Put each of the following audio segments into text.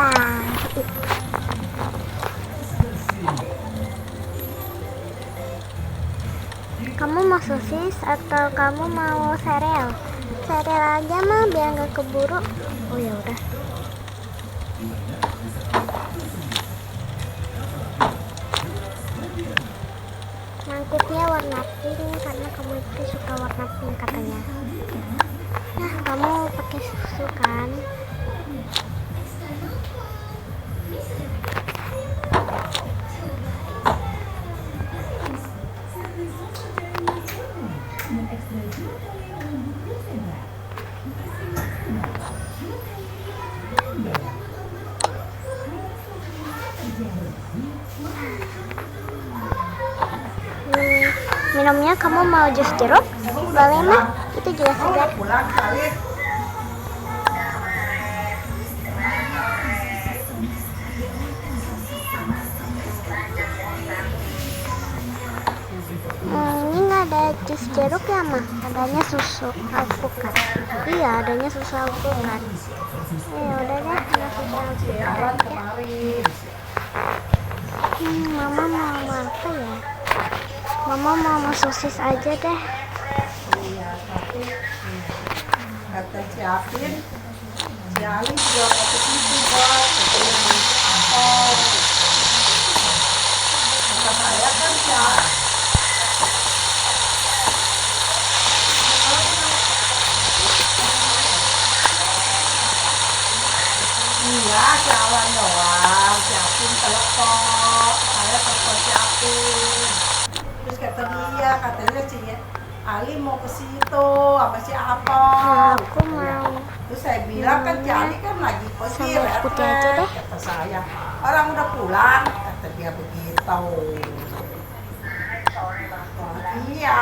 Bye. Kamu mau sosis atau kamu mau sereal? Sereal aja mah biar nggak keburu. Oh ya udah. Mangkuknya warna pink karena kamu itu suka warna pink katanya. Nah, kamu pakai susu kan? Minumnya kamu mau jus jeruk? Boleh mah, itu juga segar. Ini nggak ada jus jeruk ya mah, adanya susu alpukat. Iya, adanya susu alpukat. Ya udah deh, ada susu alpukat aja. Mama mau apa ya? Mama mau sosis aja deh. Iya, tapi kata siapin, si Ali juga mau ke situ buat apa? Kata saya kan siap. Iya, jalan doang, siapin telepon, saya telepon siapin. Terus kata dia, katanya si Ali mau ke situ sama si Apong. Aku mau. Terus saya bilang kan si Ali kan lagi pergi Sama putih aja deh. kata saya. Orang udah pulang, kata dia begitu. Oh, iya.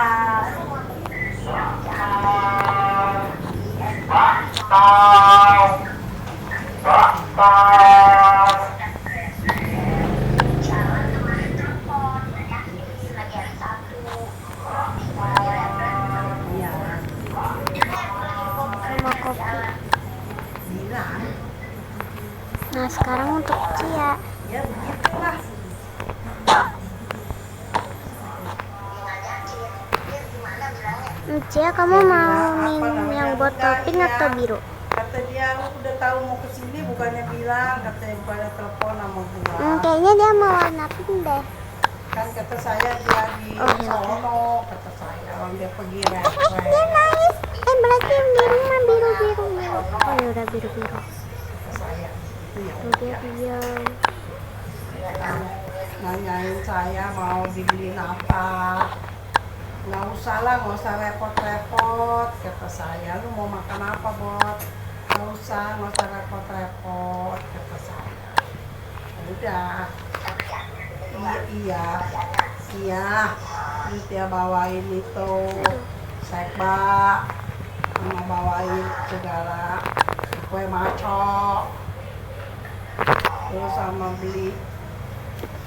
Iya, Sama kopi. bilang. Nah, sekarang untuk Cia. Ya begitulah. Cia, kamu mau minum yang botol pink atau biru? Kata dia udah tahu mau kesini, bukannya bilang, katanya bukannya telepon sama gua. Kayaknya dia mau warna pink deh. Kan kata saya dia di Oh, iya. Solo, kata saya orang dia pergi Dia refresh. nangis. Berarti yang biru mah biru. Oh ya udah biru. Kata saya itu ya Tuh dia diam. nanyain saya mau dibeliin apa, nggak usah lah, nggak usah repot-repot, kata saya. Lu mau makan apa, Bot? Nggak usah repot-repot, kata saya. Udah. Iya, terus dia bawain itu sekba, sama bawain segala kue maco, terus sama beli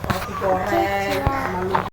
roti goreng sama